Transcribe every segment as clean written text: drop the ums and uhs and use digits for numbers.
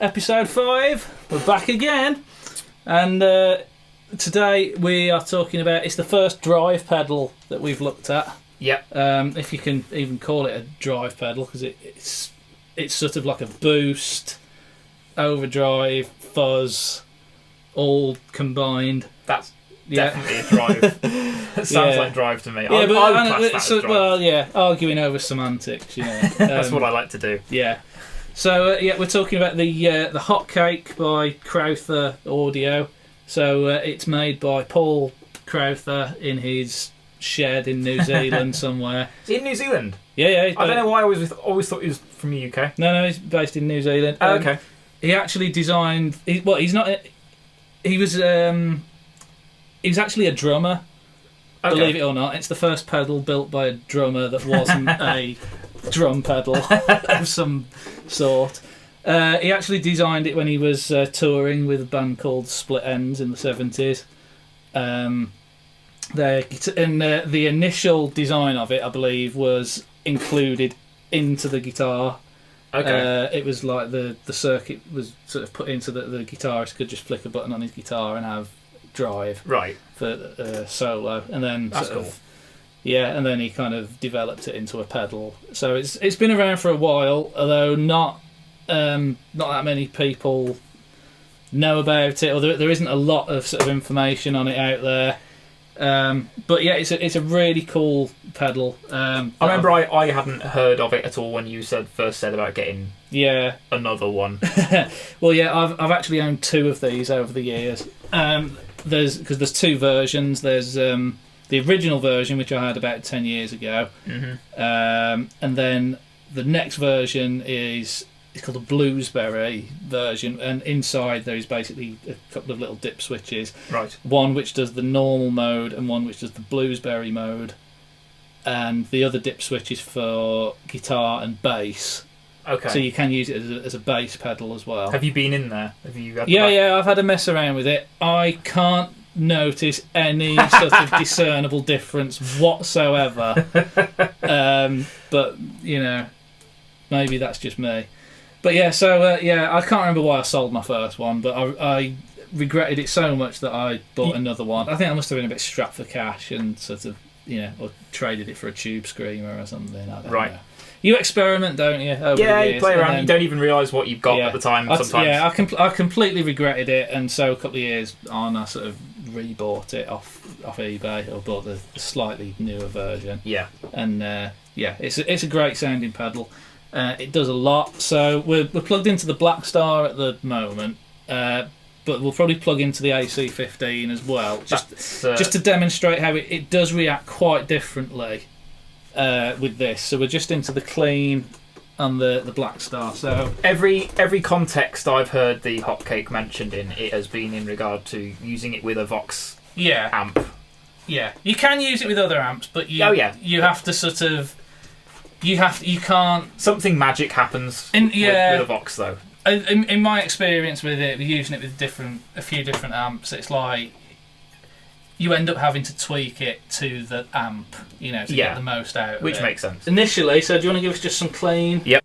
episode 5. We're back again, and today we are talking about, it's the first drive pedal that we've looked at. Yep. If you can even call it a drive pedal, because it's sort of like a boost, overdrive, fuzz, all combined. That's definitely a drive. It sounds like drive to me. Yeah, I would class that as drive. Well, yeah, arguing over semantics, you know. That's what I like to do. Yeah. So we're talking about the Hotcake by Crowther Audio. So it's made by Paul Crowther in his shed in New Zealand somewhere. Is he in New Zealand? Yeah. I don't know why I always thought he was from the UK. No, he's based in New Zealand. Oh, okay. He actually designed. He's not. He was actually a drummer. Okay. Believe it or not, it's the first pedal built by a drummer that wasn't a drum pedal of some sort. He actually designed it when he was touring with a band called Split Enz in the 70s. The initial design of it, I believe, was included into the guitar. Okay. It was like the circuit was sort of put into the guitarist could just flick a button on his guitar and have drive for solo, and then that's cool. And then he kind of developed it into a pedal. So it's been around for a while, although not that many people know about it, or there isn't a lot of sort of information on it out there. But yeah, it's a really cool pedal. I remember I hadn't heard of it at all when you first said about getting another one. Well, yeah, I've actually owned 2 of these over the years. There's 2 versions. There's the original version, which I had about 10 years ago, and then the next version is called a Bluesberry version, and inside there is basically a couple of little dip switches. Right. One which does the normal mode and one which does the Bluesberry mode, and the other dip switch is for guitar and bass. Okay. So you can use it as a bass pedal as well. Have you been in there? Have you? Yeah, I've had a mess around with it. I can't notice any sort of discernible difference whatsoever. But you know, maybe that's just me. But yeah, so I can't remember why I sold my first one, but I regretted it so much that I bought another one. I think I must have been a bit strapped for cash and sort of, or traded it for a tube screamer or something. I don't know. You experiment, don't you? Over the years, you play around. You don't even realise what you've got at the time. Sometimes. I completely regretted it, and so a couple of years on, I sort of rebought it off eBay, or bought the slightly newer version. Yeah, and it's a great sounding pedal. It does a lot. So we're plugged into the Blackstar at the moment, but we'll probably plug into the AC15 as well, just to demonstrate how it does react quite differently with this. So we're just into the clean and the Blackstar. So every context I've heard the Hotcake mentioned in, it has been in regard to using it with a Vox amp. Yeah, you can use it with other amps, but you have to sort of. You can't. Something magic happens with a Vox, though. In my experience with it, using it with a few different amps, it's like you end up having to tweak it to the amp, to get the most out of it. Which makes sense. Initially, so do you want to give us just some clean? Yep.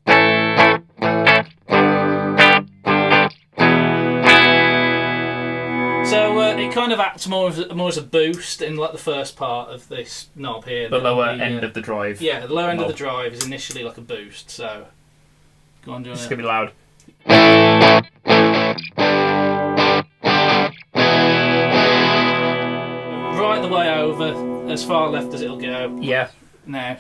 So it kind of acts more as a boost in like the first part of this knob here. The lower end of the drive. Yeah, the lower end of the drive is initially like a boost. So go on, It's gonna be loud. Right the way over, as far left as it'll go. Yeah. Now.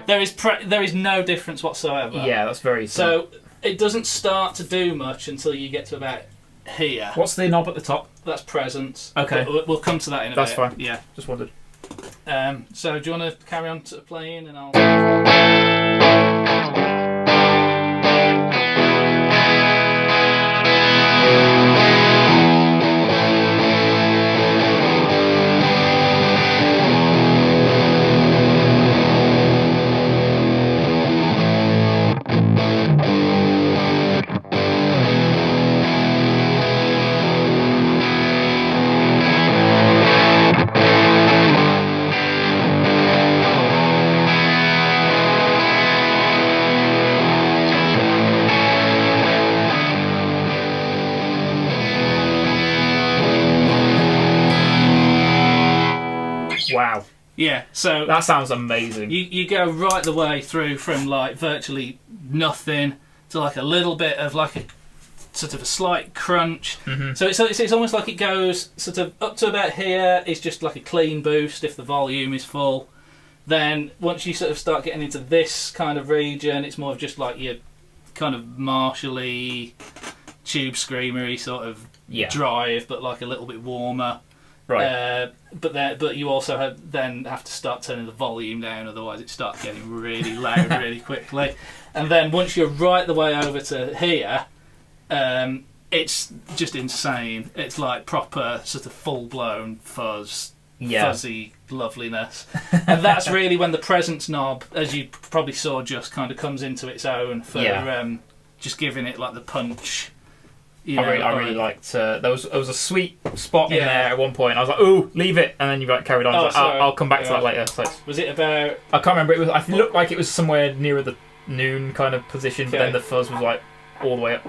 There is no difference whatsoever. Yeah, that's very so. It doesn't start to do much until you get to about here. What's the knob at the top? That's presence. Okay. We'll come to that in a bit. That's fine. Yeah. Just wondered. So do you want to carry on playing and I'll... Wow. Yeah, so that sounds amazing. You go right the way through from like virtually nothing to like a little bit of like a sort of a slight crunch. So it's almost like it goes sort of up to about here is just like a clean boost if the volume is full. Then once you sort of start getting into this kind of region, it's more of just like your kind of Marshall-y, tube screamery sort of drive, but like a little bit warmer. Right. But you also then have to start turning the volume down, otherwise it starts getting really loud really quickly. And then once you're right the way over to here, it's just insane. It's like proper sort of full-blown fuzzy loveliness. And that's really when the presence knob, as you probably saw, just kind of comes into its own for just giving it like the punch. I really liked. There was a sweet spot in there at one point. I was like, "Ooh, leave it," and then you like carried on. I'll come back to that later. So was it about? I can't remember. It was. I looked like it was somewhere nearer the noon kind of position, but then the fuzz was like all the way up.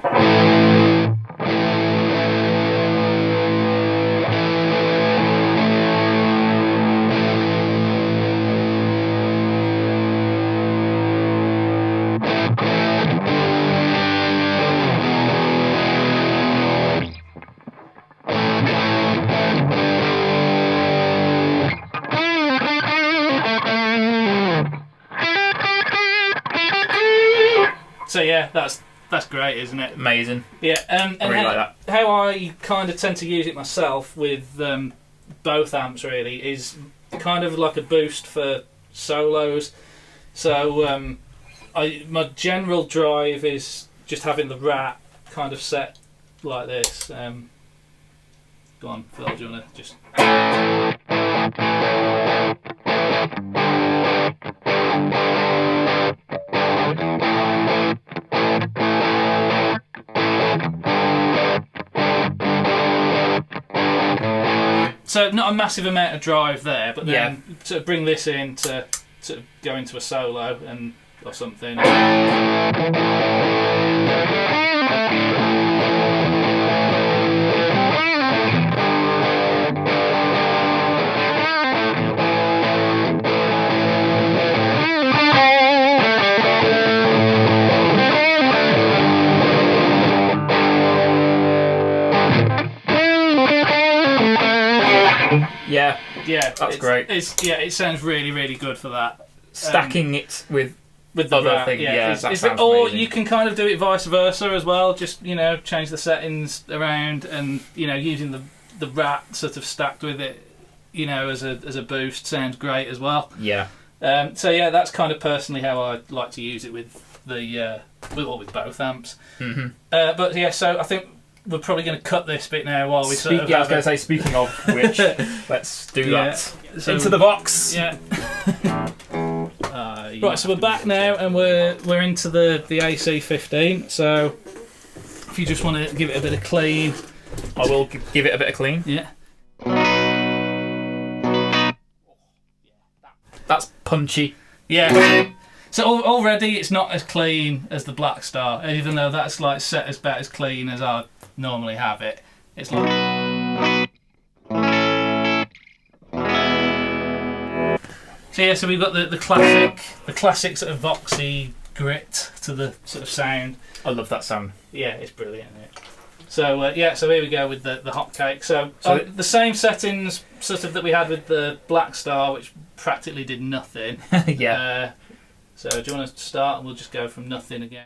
So yeah, that's great, isn't it? Amazing. Yeah, I really like that. How I kind of tend to use it myself with both amps really is kind of like a boost for solos. So my general drive is just having the Rat kind of set like this. Go on, Phil, do you want to just... So not a massive amount of drive there, but then to bring this in to go into a solo or something. Yeah, that's great. It sounds really, really good for that. Stacking it with the other thing, that sounds or amazing. you can kind of do it vice versa as well. Just change the settings around, and using the Rat sort of stacked with it, as a boost sounds great as well. Yeah. So yeah, that's kind of personally how I like to use it with with both amps. But yeah, so I think we're probably going to cut this bit now while we I was going to say, speaking of which, let's do that. So, into the box. Yeah. Right, so we're back now, and we're into the AC15. So if you just want to give it a bit of clean, I will give it a bit of clean. Yeah. That's punchy. Yeah. So already it's not as clean as the Blackstar, even though that's like set as about as clean as I normally have it. It's like... So yeah, so we've got the classic sort of Voxy grit to the sort of sound. I love that sound. Yeah, it's brilliant. Yeah. So so here we go with the Hotcake. So the same settings sort of that we had with the Blackstar, which practically did nothing. Yeah. So do you want to start, and we'll just go from nothing again?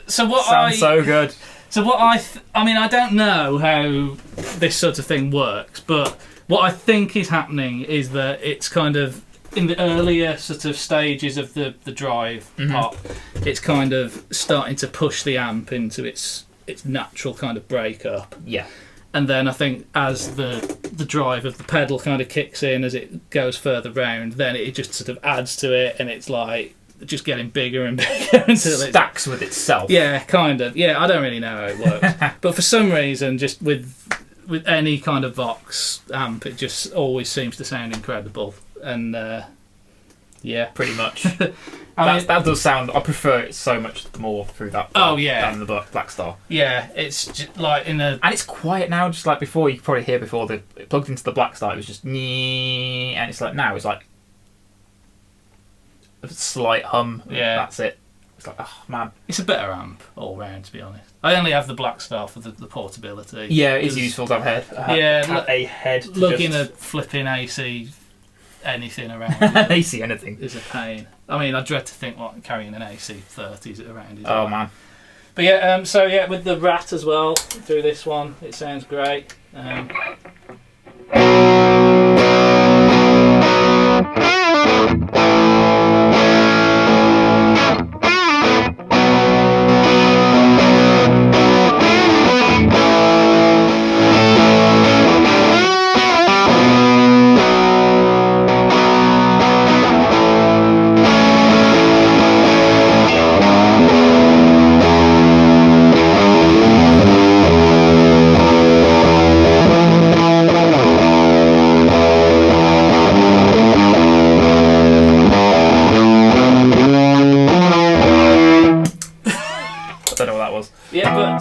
So what sounds so good. So what I mean, I don't know how this sort of thing works, but what I think is happening is that it's kind of in the earlier sort of stages of the drive pop, it's kind of starting to push the amp into its natural kind of breakup. Yeah. And then I think as the drive of the pedal kind of kicks in as it goes further round, then it just sort of adds to it, and it's like just getting bigger and bigger until it stacks with itself. Yeah, kind of. Yeah, I don't really know how it works, but for some reason, just with any kind of Vox amp, it just always seems to sound incredible. And yeah, pretty much. That does sound. I prefer it so much more through that. Than the Blackstar. Yeah, it's just like and it's quiet now. Just like before, you could probably hear before it plugged into the Blackstar, it was just and it's like now it's like a slight hum. Yeah, that's it. It's like, oh man, it's a better amp all round, to be honest. I only have the Blackstar for the portability. Yeah, it's useful to have a head. Looking at flipping AC. Anything around AC anything is a pain. I mean, I dread to think what carrying an AC30 around is. Oh man. But yeah, so yeah, with the Rat as well through this one, it sounds great.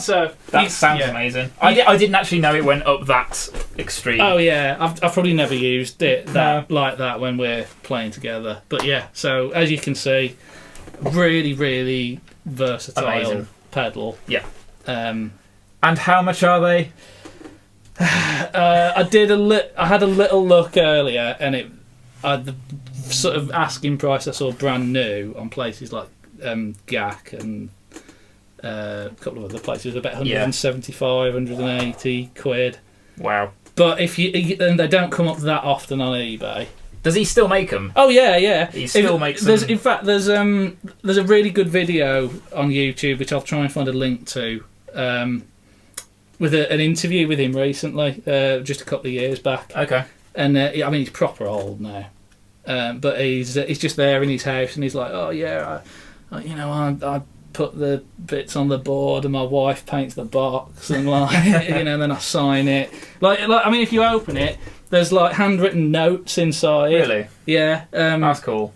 So that sounds amazing. I didn't actually know it went up that extreme. Oh yeah, I've probably never used it like that when we're playing together. But yeah, so as you can see, really, really versatile pedal. Yeah. And how much are they? I had a little look earlier, and the sort of asking price I saw brand new on places like GAC and a couple of other places, about 175, 180 quid. Wow. But and they don't come up that often on eBay. Does he still make them? Oh yeah. He still makes them. In fact, there's a really good video on YouTube which I'll try and find a link to, with an interview with him recently, just a couple of years back. Okay. And I mean, he's proper old now, but he's just there in his house, and he's like, oh yeah, I put the bits on the board, and my wife paints the box, and and then I sign it. Like I mean, if you open it, there's like handwritten notes inside. Really? Yeah. That's cool.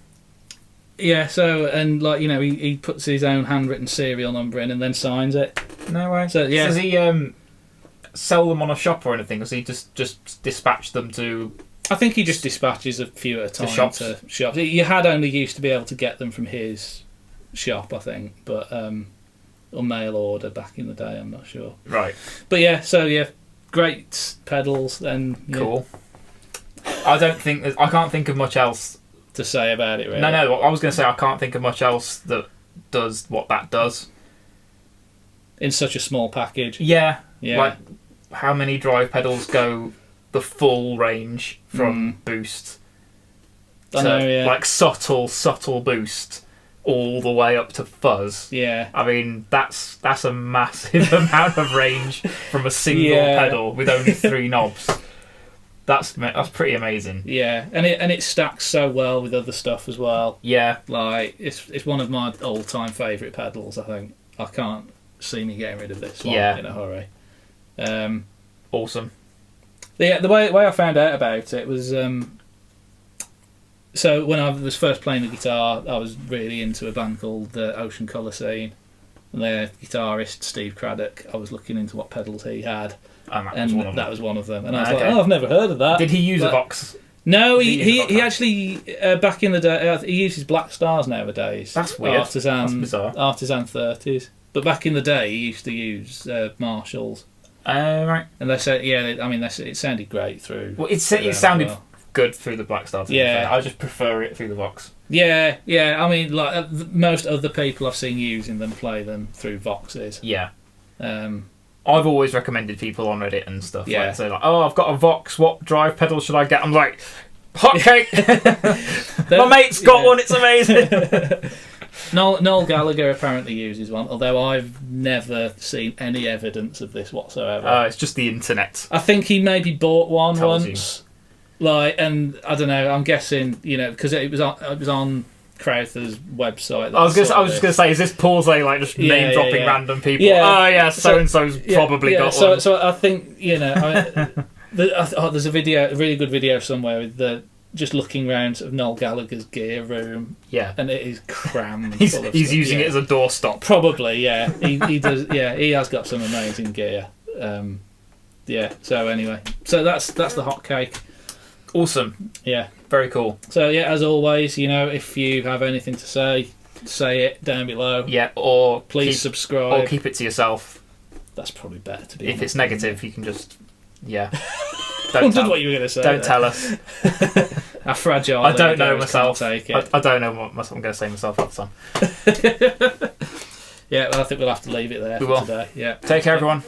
Yeah. So he puts his own handwritten serial number in and then signs it. No way. So yeah. Does he sell them on a shop or anything? Or does he just dispatch them to? I think he just dispatches a few at a time to shops. You had only used to be able to get them from his shop, I think, but or mail order back in the day, I'm not sure. Right. But yeah, so yeah, great pedals. Then cool. I can't think of much else to say about it. Really. No. I was going to say I can't think of much else that does what that does in such a small package. Yeah. Like how many drive pedals go the full range from boost to like subtle boost all the way up to fuzz. Yeah. I mean, that's a massive amount of range from a single pedal with only 3 knobs. That's pretty amazing. Yeah, and it stacks so well with other stuff as well. Yeah. Like it's one of my all-time favourite pedals, I think. I can't see me getting rid of this one in a hurry. Awesome. The way I found out about it was so when I was first playing the guitar, I was really into a band called the Ocean Colour Scene, and their guitarist Steve Craddock. I was looking into what pedals he had, and that was one of them. And I was like, I've never heard of that. Did he use a Vox? No, he actually back in the day he uses Blackstars nowadays. That's weird. That's bizarre. Artisan 30s. But back in the day, he used to use Marshalls. Right. And they said, it sounded great through. Well, it sounded good through the Blackstar. Yeah, I just prefer it through the Vox. Yeah. I mean, like most other people I've seen using them play them through Voxes. Yeah. I've always recommended people on Reddit and stuff. Yeah. Like, say like, oh, I've got a Vox. What drive pedal should I get? I'm like, Hotcake. My mate's got one. It's amazing. Noel Gallagher apparently uses one, although I've never seen any evidence of this whatsoever. It's just the internet. I think he maybe bought one once. Like, and I don't know. I'm guessing, because it was on Crowther's website. I was just going to say, is this Paul's like just name dropping random people? Yeah. Oh yeah, so and so's probably got one. So I think there's a really good video somewhere with just looking around sort of Noel Gallagher's gear room. Yeah, and it is crammed. He's using it as a doorstop. Probably, yeah. He does. Yeah, he has got some amazing gear. So anyway, so that's the Hotcake. Awesome. Yeah. Very cool. So yeah, as always, if you have anything to say it down below. Yeah, or please subscribe. Or keep it to yourself. That's probably better to be. If it's negative, you can just Don't tell what you were going to say. Don't tell us. How fragile. I don't know myself. Take it. I don't know what I'm going to say myself all the time. Yeah, well, I think we'll have to leave it there for today. Yeah. Take care, everyone.